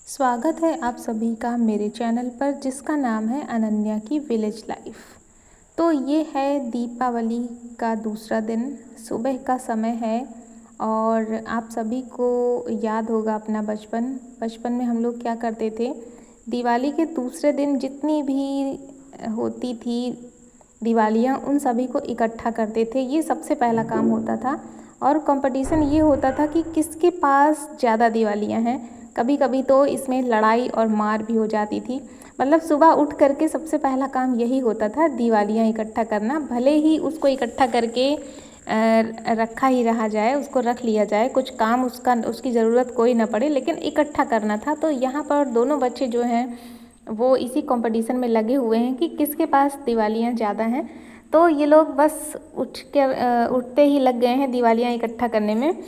स्वागत है आप सभी का मेरे चैनल पर, जिसका नाम है अनन्या की विलेज लाइफ। तो ये है दीपावली का दूसरा दिन, सुबह का समय है और आप सभी को याद होगा अपना बचपन में हम लोग क्या करते थे। दिवाली के दूसरे दिन जितनी भी होती थी दिवालियाँ, उन सभी को इकट्ठा करते थे। ये सबसे पहला काम होता था और कंपटीशन ये होता था कि किसके पास ज़्यादा दिवालियाँ हैं। कभी कभी तो इसमें लड़ाई और मार भी हो जाती थी। मतलब सुबह उठ करके सबसे पहला काम यही होता था, दिवालियाँ इकट्ठा करना। भले ही उसको इकट्ठा करके रखा ही रहा जाए, उसको रख लिया जाए, कुछ काम उसकी ज़रूरत कोई ना पड़े, लेकिन इकट्ठा करना था। तो यहाँ पर दोनों बच्चे जो हैं वो इसी कंपटीशन में लगे हुए हैं कि किसके पास दिवालियाँ ज़्यादा हैं। तो ये लोग बस उठते ही लग गए हैं दिवालियाँ इकट्ठा करने में।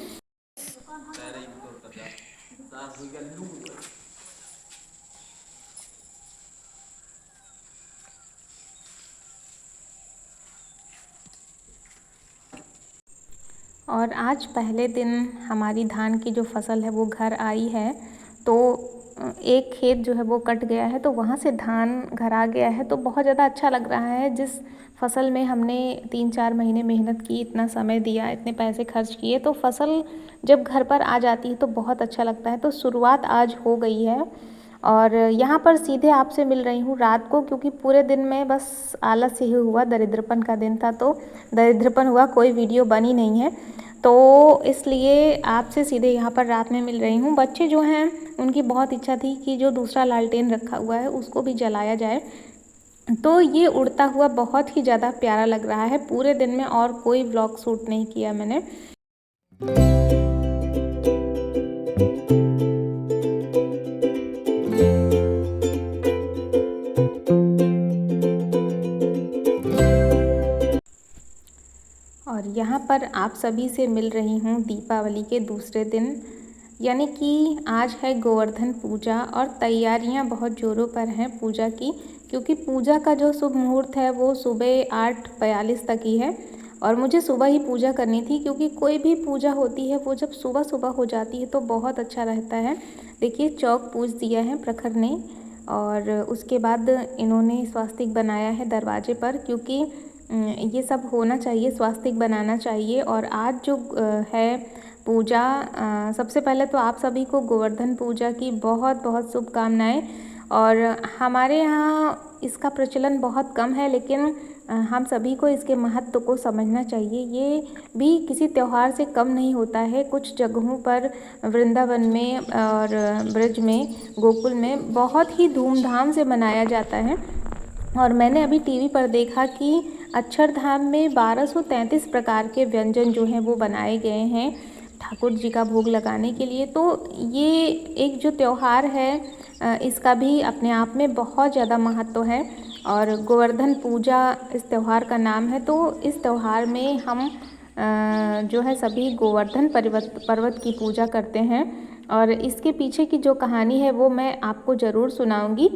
और आज पहले दिन हमारी धान की जो फसल है वो घर आई है। तो एक खेत जो है वो कट गया है, तो वहाँ से धान घर आ गया है। तो बहुत ज़्यादा अच्छा लग रहा है। जिस फसल में हमने 3-4 महीने मेहनत की, इतना समय दिया, इतने पैसे खर्च किए, तो फसल जब घर पर आ जाती है तो बहुत अच्छा लगता है। तो शुरुआत आज हो गई है और यहाँ पर सीधे आपसे मिल रही हूँ रात को, क्योंकि पूरे दिन में बस आलस ही हुआ, दरिद्रपन का दिन था तो दरिद्रपन हुआ, कोई वीडियो बनी नहीं है। तो इसलिए आपसे सीधे यहाँ पर रात में मिल रही हूँ। बच्चे जो हैं उनकी बहुत इच्छा थी कि जो दूसरा लालटेन रखा हुआ है उसको भी जलाया जाए। तो ये उड़ता हुआ बहुत ही ज़्यादा प्यारा लग रहा है। पूरे दिन में और कोई व्लॉग शूट नहीं किया मैंने। और यहाँ पर आप सभी से मिल रही हूँ दीपावली के दूसरे दिन, यानी कि आज है गोवर्धन पूजा और तैयारियाँ बहुत ज़ोरों पर हैं पूजा की, क्योंकि पूजा का जो शुभ मुहूर्त है वो सुबह 8:42 तक ही है और मुझे सुबह ही पूजा करनी थी, क्योंकि कोई भी पूजा होती है वो जब सुबह सुबह हो जाती है तो बहुत अच्छा रहता है। देखिए, चौक पूज दिया है प्रखर ने और उसके बाद इन्होंने स्वास्तिक बनाया है दरवाजे पर, क्योंकि ये सब होना चाहिए, स्वास्तिक बनाना चाहिए। और आज जो है पूजा, सबसे पहले तो आप सभी को गोवर्धन पूजा की बहुत बहुत शुभकामनाएं। और हमारे यहाँ इसका प्रचलन बहुत कम है, लेकिन हम सभी को इसके महत्व को समझना चाहिए। ये भी किसी त्यौहार से कम नहीं होता है। कुछ जगहों पर वृंदावन में और ब्रज में, गोकुल में बहुत ही धूमधाम से मनाया जाता है। और मैंने अभी टीवी पर देखा कि अक्षरधाम में 1233 प्रकार के व्यंजन जो हैं वो बनाए गए हैं ठाकुर जी का भोग लगाने के लिए। तो ये एक जो त्यौहार है, इसका भी अपने आप में बहुत ज़्यादा महत्व है और गोवर्धन पूजा इस त्यौहार का नाम है। तो इस त्यौहार में हम जो है सभी गोवर्धन पर्वत की पूजा करते हैं और इसके पीछे की जो कहानी है वो मैं आपको ज़रूर सुनाऊंगी।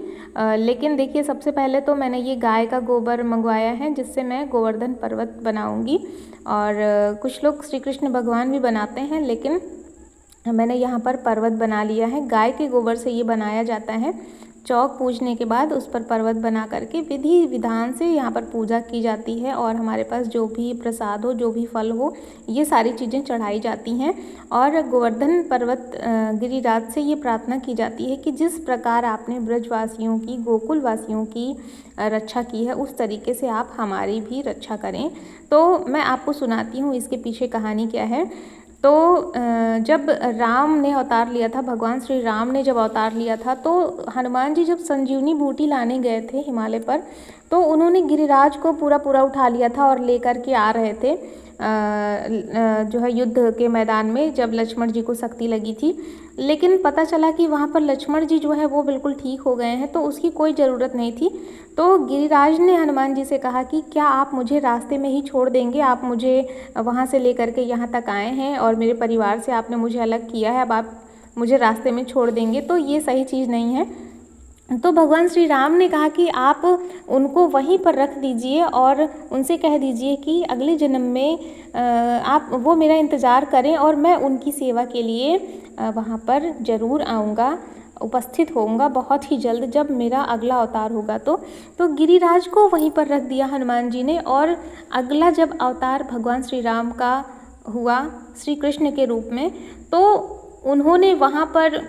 लेकिन देखिए, सबसे पहले तो मैंने ये गाय का गोबर मंगवाया है, जिससे मैं गोवर्धन पर्वत बनाऊंगी। और कुछ लोग श्री कृष्ण भगवान भी बनाते हैं, लेकिन मैंने यहाँ पर पर्वत बना लिया है। गाय के गोबर से ये बनाया जाता है। चौक पूजने के बाद उस पर पर्वत बना करके विधि विधान से यहाँ पर पूजा की जाती है और हमारे पास जो भी प्रसाद हो, जो भी फल हो, ये सारी चीज़ें चढ़ाई जाती हैं। और गोवर्धन पर्वत गिरिराज से ये प्रार्थना की जाती है कि जिस प्रकार आपने ब्रजवासियों की, गोकुल वासियों की रक्षा की है, उस तरीके से आप हमारी भी रक्षा करें। तो मैं आपको सुनाती हूँ इसके पीछे कहानी क्या है। तो जब राम ने अवतार लिया था, भगवान श्री राम ने जब अवतार लिया था, तो हनुमान जी जब संजीवनी बूटी लाने गए थे हिमालय पर, तो उन्होंने गिरिराज को पूरा पूरा उठा लिया था और लेकर के आ रहे थे। जो है युद्ध के मैदान में जब लक्ष्मण जी को शक्ति लगी थी, लेकिन पता चला कि वहाँ पर लक्ष्मण जी जो है वो बिल्कुल ठीक हो गए हैं, तो उसकी कोई ज़रूरत नहीं थी। तो गिरिराज ने हनुमान जी से कहा कि क्या आप मुझे रास्ते में ही छोड़ देंगे, आप मुझे वहाँ से लेकर के यहाँ तक आए हैं और मेरे परिवार से आपने मुझे अलग किया है, अब आप मुझे रास्ते में छोड़ देंगे, तो ये सही चीज़ नहीं है। तो भगवान श्री राम ने कहा कि आप उनको वहीं पर रख दीजिए और उनसे कह दीजिए कि अगले जन्म में आप वो मेरा इंतज़ार करें और मैं उनकी सेवा के लिए वहाँ पर ज़रूर आऊँगा, उपस्थित होऊंगा बहुत ही जल्द जब मेरा अगला अवतार होगा। तो गिरिराज को वहीं पर रख दिया हनुमान जी ने, और अगला जब अवतार भगवान श्री राम का हुआ श्री कृष्ण के रूप में, तो उन्होंने वहाँ पर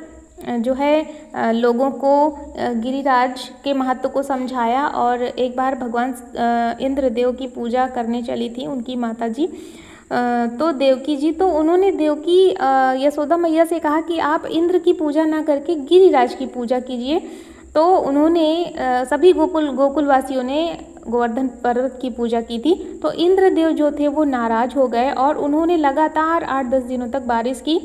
जो है लोगों को गिरिराज के महत्व को समझाया। और एक बार भगवान इंद्रदेव की पूजा करने चली थी उनकी माता जी, तो देवकी जी, तो उन्होंने देवकी यशोदा मैया से कहा कि आप इंद्र की पूजा ना करके गिरिराज की पूजा कीजिए। तो उन्होंने सभी गोकुलवासियों ने गोवर्धन पर्वत की पूजा की थी। तो इंद्रदेव जो थे वो नाराज़ हो गए और उन्होंने लगातार 8-10 दिनों तक बारिश की।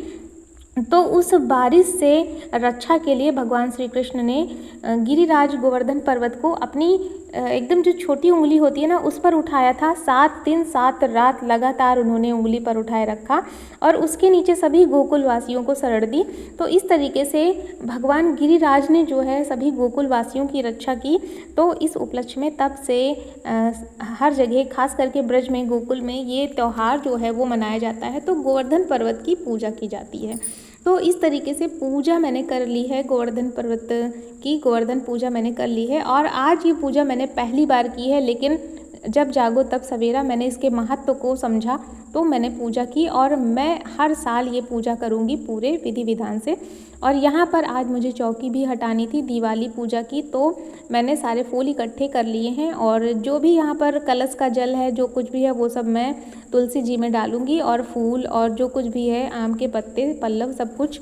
तो उस बारिश से रक्षा के लिए भगवान श्री कृष्ण ने गिरिराज गोवर्धन पर्वत को अपनी एकदम जो छोटी उंगली होती है ना उस पर उठाया था। 7 दिन 7 रात लगातार उन्होंने उंगली पर उठाए रखा और उसके नीचे सभी गोकुलवासियों को शरण दी। तो इस तरीके से भगवान गिरिराज ने जो है सभी गोकुलवासियों की रक्षा की। तो इस उपलक्ष्य में तब से हर जगह खास करके ब्रज में गोकुल में ये त्यौहार जो है वो मनाया जाता है। तो गोवर्धन पर्वत की पूजा की जाती है। तो इस तरीके से पूजा मैंने कर ली है गोवर्धन पर्वत की, गोवर्धन पूजा मैंने कर ली है। और आज ये पूजा मैंने पहली बार की है, लेकिन जब जागो तब सवेरा मैंने इसके महत्व को समझा तो मैंने पूजा की और मैं हर साल ये पूजा करूँगी पूरे विधि विधान से। और यहाँ पर आज मुझे चौकी भी हटानी थी दिवाली पूजा की, तो मैंने सारे फूल इकट्ठे कर लिए हैं और जो भी यहाँ पर कलश का जल है जो कुछ भी है वो सब मैं तुलसी जी में डालूँगी, और फूल और जो कुछ भी है आम के पत्ते पल्लव सब कुछ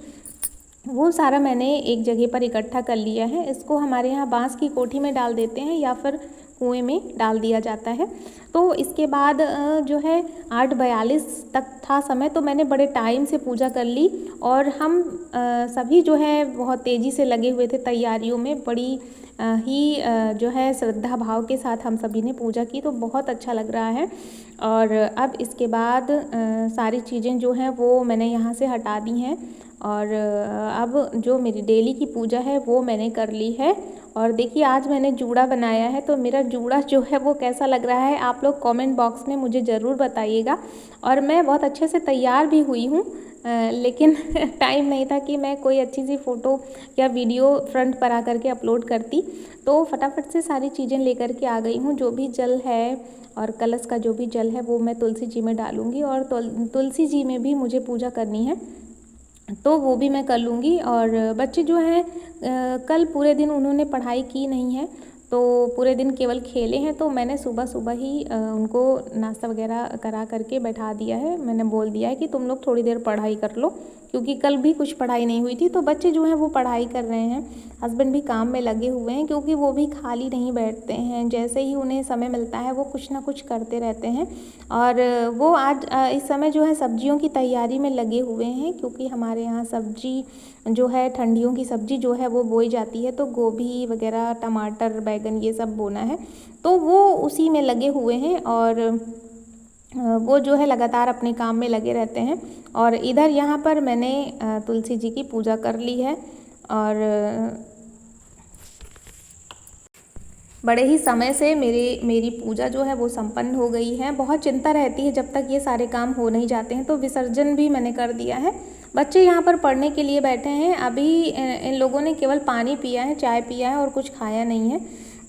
वो सारा मैंने एक जगह पर इकट्ठा कर लिया है। इसको हमारे यहाँ बांस की कोठी में डाल देते हैं या फिर कुएं में डाल दिया जाता है। तो इसके बाद जो है 8:42 तक था समय, तो मैंने बड़े टाइम से पूजा कर ली और हम सभी जो है बहुत तेज़ी से लगे हुए थे तैयारियों में, बड़ी ही जो है श्रद्धा भाव के साथ हम सभी ने पूजा की, तो बहुत अच्छा लग रहा है। और अब इसके बाद सारी चीज़ें जो हैं वो मैंने यहाँ से हटा दी हैं और अब जो मेरी डेली की पूजा है वो मैंने कर ली है। और देखिए आज मैंने जूड़ा बनाया है, तो मेरा जूड़ा जो है वो कैसा लग रहा है आप लोग कमेंट बॉक्स में मुझे ज़रूर बताइएगा। और मैं बहुत अच्छे से तैयार भी हुई हूँ, लेकिन टाइम नहीं था कि मैं कोई अच्छी सी फ़ोटो या वीडियो फ्रंट पर आकर के अपलोड करती, तो फटाफट से सारी चीज़ें लेकर के आ गई हूँ। जो भी जल है और कलश का जो भी जल है वो मैं तुलसी जी में डालूँगी और तुलसी जी में भी मुझे पूजा करनी है, तो वो भी मैं कर लूँगी। और बच्चे जो हैं कल पूरे दिन उन्होंने पढ़ाई की नहीं है, तो पूरे दिन केवल खेले हैं, तो मैंने सुबह सुबह ही उनको नाश्ता वगैरह करा करके बैठा दिया है। मैंने बोल दिया है कि तुम लोग थोड़ी देर पढ़ाई कर लो, क्योंकि कल भी कुछ पढ़ाई नहीं हुई थी। तो बच्चे जो हैं वो पढ़ाई कर रहे हैं, हस्बैंड भी काम में लगे हुए हैं, क्योंकि वो भी खाली नहीं बैठते हैं, जैसे ही उन्हें समय मिलता है वो कुछ ना कुछ करते रहते हैं। और वो आज इस समय जो है सब्जियों की तैयारी में लगे हुए हैं, क्योंकि हमारे यहाँ सब्जी जो है ठंडियों की सब्जी जो है वो बोई जाती है, तो गोभी वगैरह टमाटर बैगन ये सब बोना है, तो वो उसी में लगे हुए हैं और वो जो है लगातार अपने काम में लगे रहते हैं। और इधर यहाँ पर मैंने तुलसी जी की पूजा कर ली है और बड़े ही समय से मेरी पूजा जो है वो संपन्न हो गई है। बहुत चिंता रहती है जब तक ये सारे काम हो नहीं जाते हैं, तो विसर्जन भी मैंने कर दिया है। बच्चे यहाँ पर पढ़ने के लिए बैठे हैं, अभी इन लोगों ने केवल पानी पिया है, चाय पिया है और कुछ खाया नहीं है।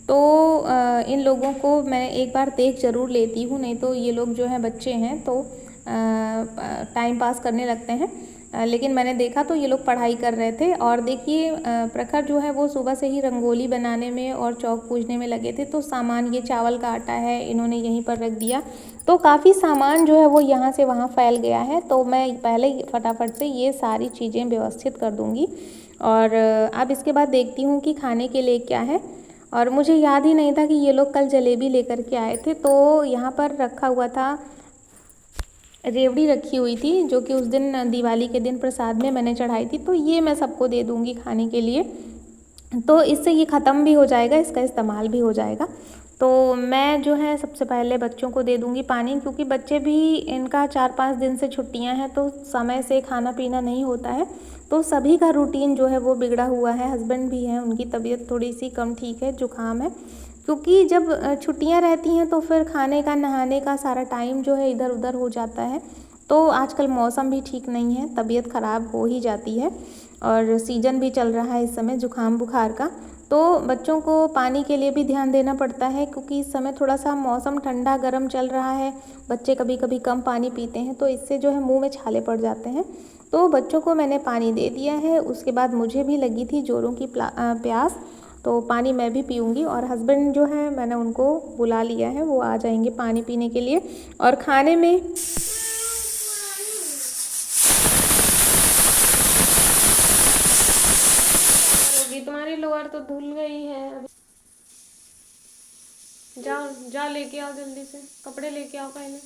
तो इन लोगों को मैं एक बार देख ज़रूर लेती हूँ, नहीं तो ये लोग जो हैं बच्चे हैं तो टाइम पास करने लगते हैं। लेकिन मैंने देखा तो ये लोग पढ़ाई कर रहे थे। और देखिए प्रखर जो है वो सुबह से ही रंगोली बनाने में और चौक पूजने में लगे थे, तो सामान ये चावल का आटा है इन्होंने यहीं पर रख दिया, तो काफ़ी सामान जो है वो यहाँ से वहाँ फैल गया है। तो मैं पहले ही फटाफट से ये सारी चीज़ें व्यवस्थित कर दूँगी और अब इसके बाद देखती हूँ कि खाने के लिए क्या है। और मुझे याद ही नहीं था कि ये लोग कल जलेबी लेकर के आए थे, तो यहाँ पर रखा हुआ था रेवड़ी रखी हुई थी जो कि उस दिन दिवाली के दिन प्रसाद में मैंने चढ़ाई थी, तो ये मैं सबको दे दूँगी खाने के लिए। तो इससे ये ख़त्म भी हो जाएगा, इसका इस्तेमाल भी हो जाएगा। तो मैं जो है सबसे पहले बच्चों को दे दूँगी पानी, क्योंकि बच्चे भी, इनका 4-5 दिन से छुट्टियां हैं तो समय से खाना पीना नहीं होता है, तो सभी का रूटीन जो है वो बिगड़ा हुआ है। हस्बैंड भी हैं, उनकी तबीयत थोड़ी सी कम ठीक है, जुकाम है, क्योंकि जब छुट्टियां रहती हैं तो फिर खाने का नहाने का सारा टाइम जो है इधर उधर हो जाता है। तो आजकल मौसम भी ठीक नहीं है, तबीयत ख़राब हो ही जाती है, और सीज़न भी चल रहा है इस समय जुकाम बुखार का। तो बच्चों को पानी के लिए भी ध्यान देना पड़ता है, क्योंकि इस समय थोड़ा सा मौसम ठंडा गर्म चल रहा है। बच्चे कभी कभी कम पानी पीते हैं तो इससे जो है मुंह में छाले पड़ जाते हैं। तो बच्चों को मैंने पानी दे दिया है। उसके बाद मुझे भी लगी थी जोरों की प्यास, तो पानी मैं भी पीऊँगी। और हस्बैंड जो है मैंने उनको बुला लिया है, वो आ जाएंगे पानी पीने के लिए। और खाने में तुम्हारी लोअर तो धुल गई है। जाओ जाओ लेके आओ, जल्दी से कपड़े लेके आओ पहले।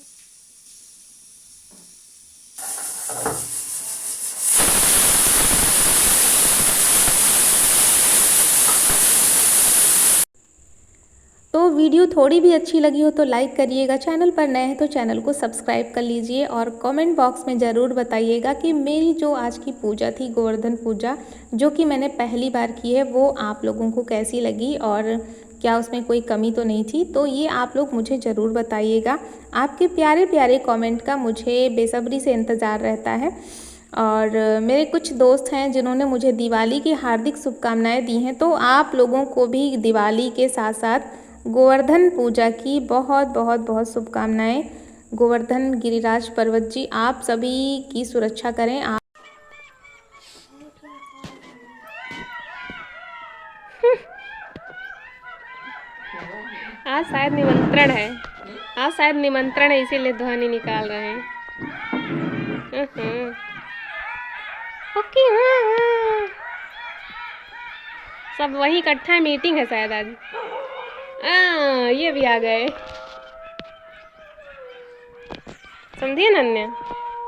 तो वीडियो थोड़ी भी अच्छी लगी हो तो लाइक करिएगा, चैनल पर नए हैं तो चैनल को सब्सक्राइब कर लीजिए, और कमेंट बॉक्स में ज़रूर बताइएगा कि मेरी जो आज की पूजा थी, गोवर्धन पूजा, जो कि मैंने पहली बार की है, वो आप लोगों को कैसी लगी और क्या उसमें कोई कमी तो नहीं थी। तो ये आप लोग मुझे ज़रूर बताइएगा। आपके प्यारे प्यारे कमेंट का मुझे बेसब्री से इंतज़ार रहता है। और मेरे कुछ दोस्त हैं जिन्होंने मुझे दिवाली की हार्दिक शुभकामनाएं दी हैं, तो आप लोगों को भी दिवाली के साथ साथ गोवर्धन पूजा की बहुत बहुत बहुत शुभकामनाएं। गोवर्धन गिरिराज पर्वत जी आप सभी की सुरक्षा करें। आज शायद निमंत्रण है, आज शायद निमंत्रण है, इसीलिए ध्वनि निकाल रहे हैं। ओके, सब वही इकट्ठा है, मीटिंग है शायद आज। ये भी आ गए, समझिए ना, अन्य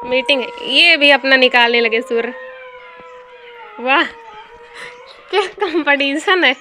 मीटिंग है, ये भी अपना निकालने लगे सुर। वाह, क्या कंपटीशन है।